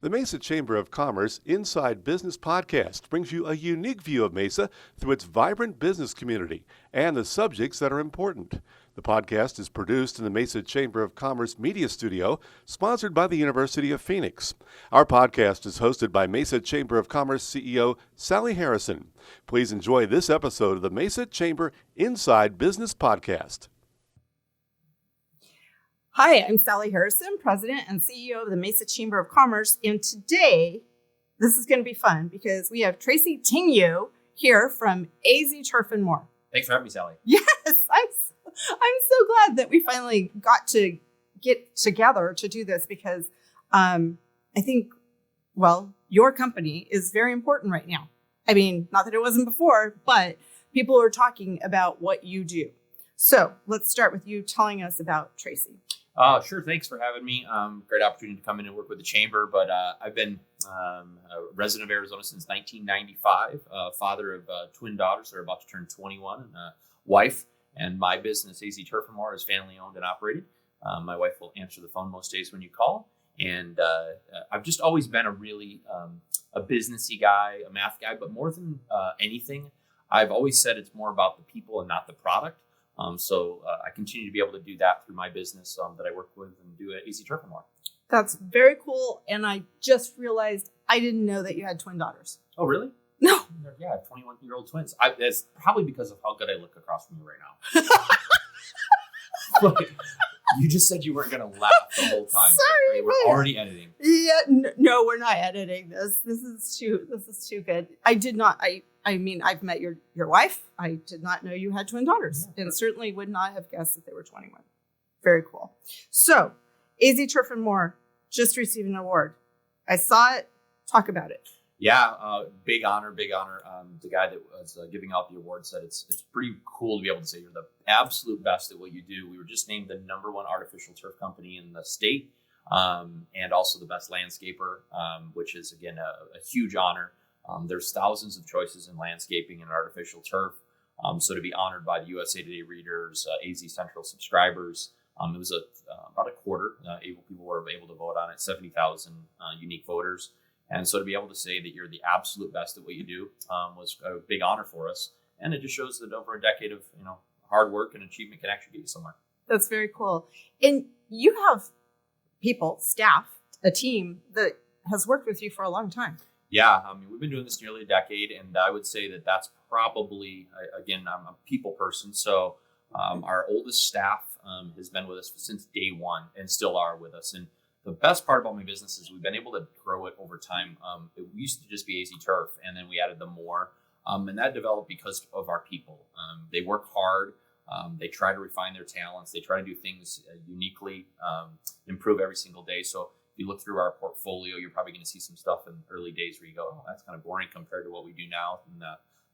The Mesa Chamber of Commerce Inside Business Podcast brings you a unique view of Mesa through its vibrant business community and the subjects that are important. The podcast is produced in the Mesa Chamber of Commerce Media Studio, sponsored by the University of Phoenix. Our podcast is hosted by Mesa Chamber of Commerce CEO Sally Harrison. Please enjoy this episode of the Mesa Chamber Inside Business Podcast. Hi, I'm Sally Harrison, President and CEO of the Mesa Chamber of Commerce. And today, this is going to be fun because we have Tracy Tingyu here from AZ Turf and More. Thanks for having me, Sally. Yes, I'm so glad that we finally got to get together to do this because I think, your company is very important right now. I mean, not that it wasn't before, but people are talking about what you do. So let's start with you telling us about Tracy. Sure. Thanks for having me. Great opportunity to come in and work with the chamber. But I've been a resident of Arizona since 1995, father of twin daughters that are about to turn 21, and a wife. And my business, AZ Turf and More, is family owned and operated. My wife will answer the phone most days when you call. And I've just always been a really a businessy guy, a math guy. But more than anything, I've always said it's more about the people and not the product. So I continue to be able to do that through my business that I work with and do at AZ Turf and More. That's very cool. And I just realized I didn't know that you had twin daughters. Oh, really? No. Yeah, I have 21-year-old twins. That's probably because of how good I look across from you right now. Look, you just said you weren't going to laugh the whole time. Sorry, we're already editing. Yeah, no, we're not editing this. This is too good. I did not. I mean, I've met your wife. I did not know you had twin daughters, and certainly would not have guessed that they were 21. Very cool. So, AZ Turf and More just received an award. I saw it. Talk about it. Yeah, big honor. The guy that was giving out the award said it's pretty cool to be able to say you're the absolute best at what you do. We were just named the #1 artificial turf company in the state, and also the best landscaper, which is, again, a huge honor. There's thousands of choices in landscaping and artificial turf. So to be honored by the USA Today readers, AZ Central subscribers, it was about a quarter. People were able to vote on it, 70,000 unique voters. And so to be able to say that you're the absolute best at what you do was a big honor for us. And it just shows that over a decade of hard work and achievement can actually get you somewhere. That's very cool. And you have people, staff, a team that has worked with you for a long time. Yeah, we've been doing this nearly a decade, and I would say that that's probably, again, I'm a people person, so our oldest staff has been with us since day one and still are with us. And the best part about my business is we've been able to grow it over time. It used to just be AZ Turf, and then we added the more, and that developed because of our people. They work hard. They try to refine their talents. They try to do things uniquely, improve every single day. So if you look through our portfolio, you're probably going to see some stuff in early days where you go, oh, that's kind of boring compared to what we do now. And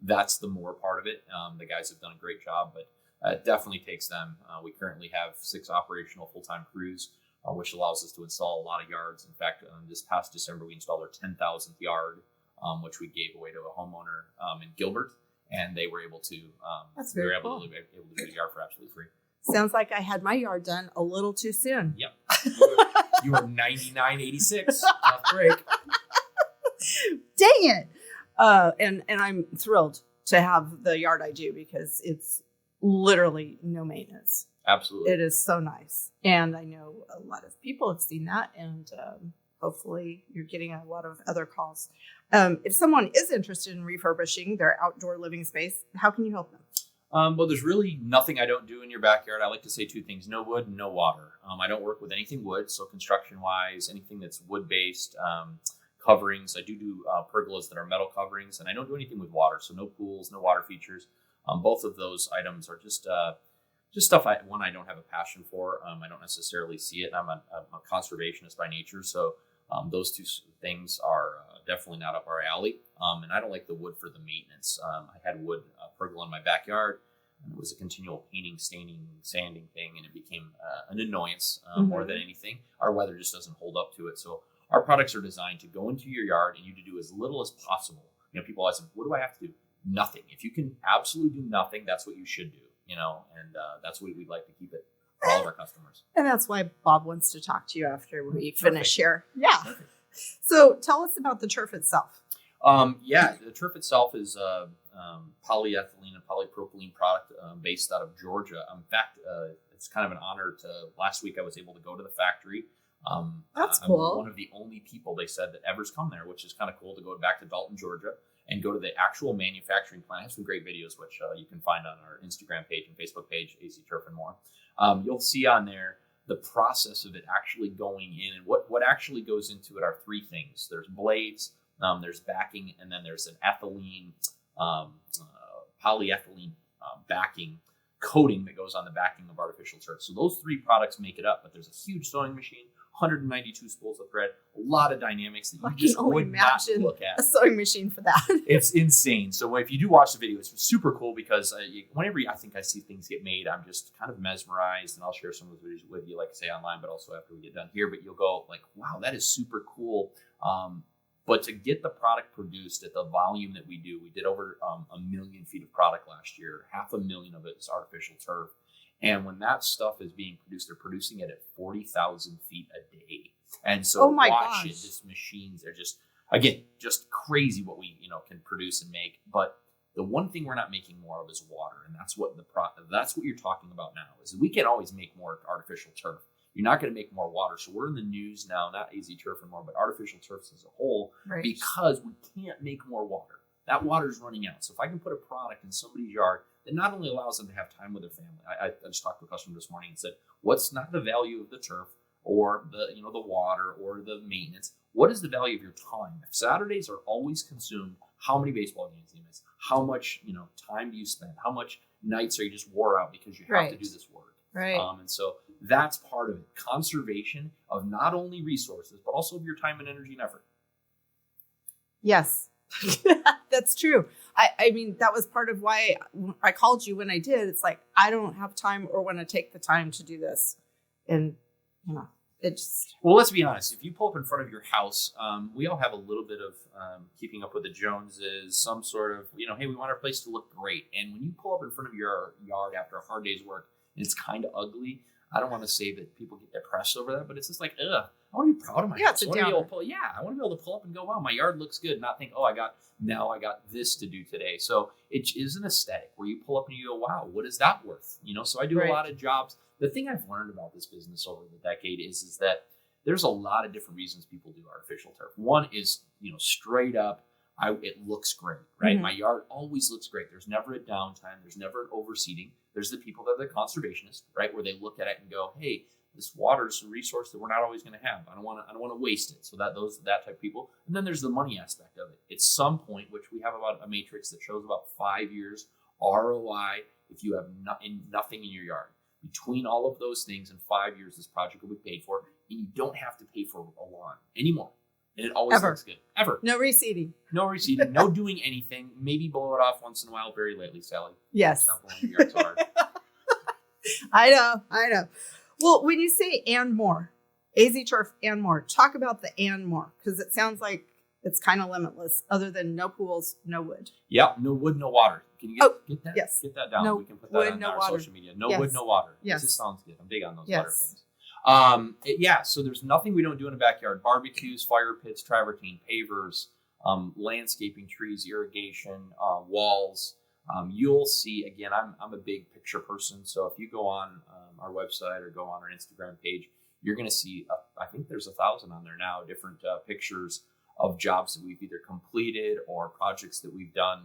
that's the more part of it. The guys have done a great job, but it definitely takes them. We currently have 6 operational full-time crews, which allows us to install a lot of yards. In fact, this past December, we installed our 10,000th yard, which we gave away to a homeowner in Gilbert. And they were able to, that's very able cool. to do the yard for absolutely free. Sounds like I had my yard done a little too soon. Yep. You were 99.86. Tough break. Dang it. And I'm thrilled to have the yard I do because it's literally no maintenance. Absolutely. It is so nice. And I know a lot of people have seen that, and hopefully you're getting a lot of other calls. If someone is interested in refurbishing their outdoor living space, how can you help them? Well, there's really nothing I don't do in your backyard. I like to say 2 things: no wood and no water. I don't work with anything wood, so construction-wise, anything that's wood-based, coverings. I do pergolas that are metal coverings, and I don't do anything with water, so no pools, no water features. Both of those items are just stuff I don't have a passion for. I don't necessarily see it. I'm a conservationist by nature, so those 2 things are definitely not up our alley. And I don't like the wood for the maintenance. I had wood pergola in my backyard, and it was a continual painting, staining, sanding thing, and it became an annoyance more than anything. Our weather just doesn't hold up to it. So our products are designed to go into your yard and you to do as little as possible. People ask, what do I have to do? Nothing. If you can absolutely do nothing, that's what you should do. And that's what we'd like to keep it for all of our customers. And that's why Bob wants to talk to you after we finish here. Yeah. Perfect. So tell us about the turf itself. The turf itself is a polyethylene and polypropylene product based out of Georgia. In fact, it's kind of an honor to. Last week, I was able to go to the factory. That's cool. I'm one of the only people they said that ever's come there, which is kind of cool to go back to Dalton, Georgia, and go to the actual manufacturing plant. I have some great videos, which you can find on our Instagram page and Facebook page, AC Turf and More. You'll see on there the process of it actually going in, and what actually goes into it are three things. There's blades, there's backing, and then there's an ethylene, polyethylene backing coating that goes on the backing of artificial turf. So those three products make it up, but there's a huge sewing machine, 192 spools of thread, a lot of dynamics that you just would not look at. A sewing machine for that. It's insane. So if you do watch the video, it's super cool because whenever I think I see things get made, I'm just kind of mesmerized, and I'll share some of those videos with you, like I say, online, but also after we get done here. But you'll go like, wow, that is super cool. But to get the product produced at the volume that we did over 1 million feet of product last year. 500,000 of it is artificial turf. And when that stuff is being produced, they're producing it at 40,000 feet a day. And so watch it. These machines are just crazy what we can produce and make. But the one thing we're not making more of is water, and that's what you're talking about now. Is we can always make more artificial turf. You're not going to make more water. So we're in the news now, not AZ Turf and More, but artificial turfs as a whole, right, because we can't make more water. That water's running out. So if I can put a product in somebody's yard that not only allows them to have time with their family, I just talked to a customer this morning and said, what's not the value of the turf or the water or the maintenance? What is the value of your time? If Saturdays are always consumed, how many baseball games do you miss? How much time do you spend? How much nights are you just wore out because you have to do this work? Right. And so that's part of it. Conservation of not only resources, but also of your time and energy and effort. Yes, that's true. I mean, that was part of why I called you when I did. It's like, I don't have time or want to take the time to do this. And, it just... Well, let's be honest. If you pull up in front of your house, we all have a little bit of keeping up with the Joneses, some sort of, hey, we want our place to look great. And when you pull up in front of your yard after a hard day's work, and it's kind of ugly, I don't want to say that people get depressed over that, but it's just like, ugh, I want to be proud of my house. I want to be able to pull up and go, wow, my yard looks good. Not think, I got this to do today. So it is an aesthetic where you pull up and you go, wow, what is that worth? So I do a lot of jobs. The thing I've learned about this business over the decade is that there's a lot of different reasons people do artificial turf. One is, straight up, it looks great, right? Mm-hmm. My yard always looks great. There's never a downtime. There's never an overseeding. There's the people that are the conservationists, right? Where they look at it and go, hey, this water is a resource that we're not always going to have. I don't want to waste it. So that type of people. And then there's the money aspect of it. At some point, which we have about a matrix that shows about 5 years ROI if you have nothing in your yard. Between all of those things, in 5 years, this project will be paid for, and you don't have to pay for a lawn anymore. And it always looks good. Ever. No reseeding. No doing anything. Maybe blow it off once in a while, very lightly, Sally. Yes. Stop blowing your yard so hard. I know. Well, when you say and more, AZ Turf and more, talk about the and more, because it sounds like it's kind of limitless, other than no pools, no wood. Yep, no wood, no water. Can you get that? Yes. Get that down. No we can put that on our water. social media. No wood, no water. Yes. This sounds good. I'm big on those yes. water things. So there's nothing we don't do in the backyard. Barbecues, fire pits, travertine, pavers, landscaping, trees, irrigation, walls. You'll see, again, I'm a big picture person. So if you go on our website or go on our Instagram page, you're going to see, I think there's 1,000 on there now, different pictures of jobs that we've either completed or projects that we've done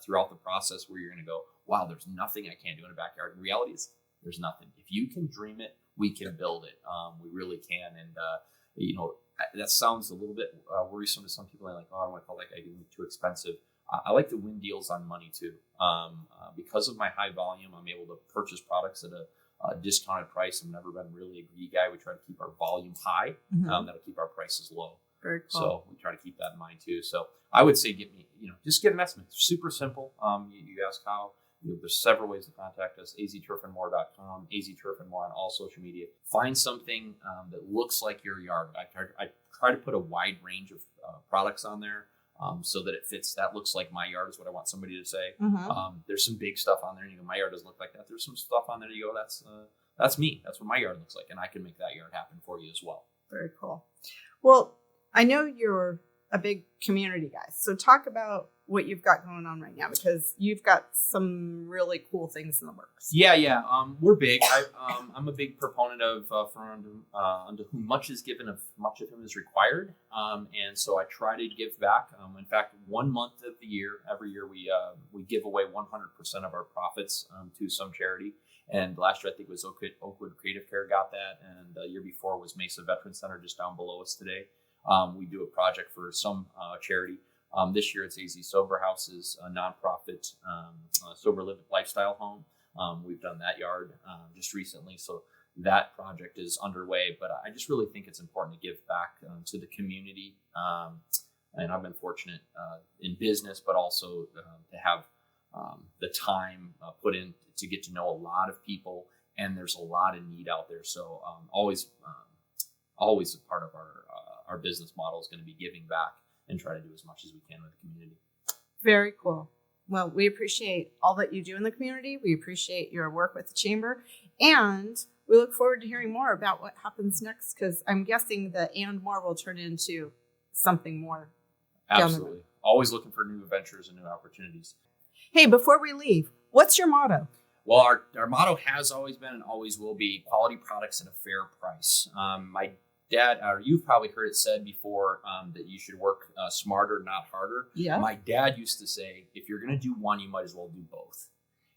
throughout the process where you're going to go, wow, there's nothing I can't do in a backyard. And the reality is there's nothing. If you can dream it, we can build it. We really can. And, that sounds a little bit worrisome to some people. They're like, I don't want to call that guy too expensive. I like to win deals on money too. Because of my high volume, I'm able to purchase products at a discounted price. I've never been really a greedy guy. We try to keep our volume high. Mm-hmm. That'll keep our prices low. Very cool. So we try to keep that in mind too. So I would say just get an estimate. It's super simple. You ask how. There's several ways to contact us. azturfandmore.com, azturfandmore on all social media. Find something that looks like your yard. I try to put a wide range of products on there so that it fits. That looks like my yard is what I want somebody to say. Mm-hmm. There's some big stuff on there. And you go, my yard doesn't look like that. There's some stuff on there. You go, that's me. That's what my yard looks like. And I can make that yard happen for you as well. Very cool. Well, I know you're a big community guy. So talk about what you've got going on right now, because you've got some really cool things in the works. Yeah. We're big. I'm a big proponent of for unto whom much is given, of much of him is required. And so I try to give back. In fact, 1 month of the year, every year we give away 100% of our profits to some charity. And last year I think it was Oakwood Creative Care got that, and the year before was Mesa Veterans Center just down below us today. We do a project for some charity. This year it's AZ Sober House's a nonprofit sober living lifestyle home. We've done that yard just recently, so that project is underway. But I just really think it's important to give back to the community. And I've been fortunate in business, but also to have the time put in to get to know a lot of people, and there's a lot of need out there. So always a part of our business model is going to be giving back and try to do as much as we can with the community. Very cool. Well, we appreciate all that you do in the community. We appreciate your work with the chamber, and we look forward to hearing more about what happens next, because I'm guessing the and more will turn into something more. Absolutely. Always looking for new adventures and new opportunities. Hey, before we leave, what's your motto? Well, our motto has always been and always will be quality products at a fair price. My dad, or you've probably heard it said before, that you should work smarter, not harder. Yeah. My dad used to say, if you're going to do one, you might as well do both.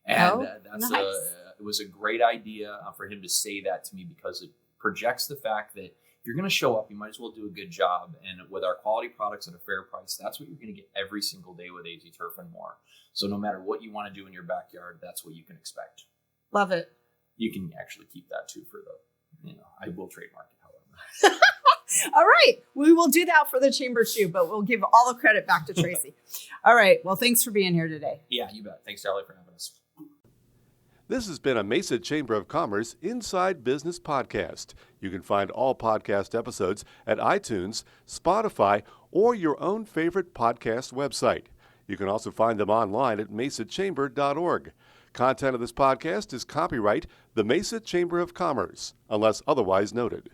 And that's nice. It was a great idea for him to say that to me, because it projects the fact that if you're going to show up, you might as well do a good job. And with our quality products at a fair price, that's what you're going to get every single day with AZ Turf and More. So no matter what you want to do in your backyard, that's what you can expect. Love it. You can actually keep that too for I will trademark it, however. All right. We will do that for the chamber too, but we'll give all the credit back to Tracy. All right. Well, thanks for being here today. Yeah, you bet. Thanks, Charlie, for having us. This has been a Mesa Chamber of Commerce Inside Business podcast. You can find all podcast episodes at iTunes, Spotify, or your own favorite podcast website. You can also find them online at mesachamber.org. Content of this podcast is copyright the Mesa Chamber of Commerce, unless otherwise noted.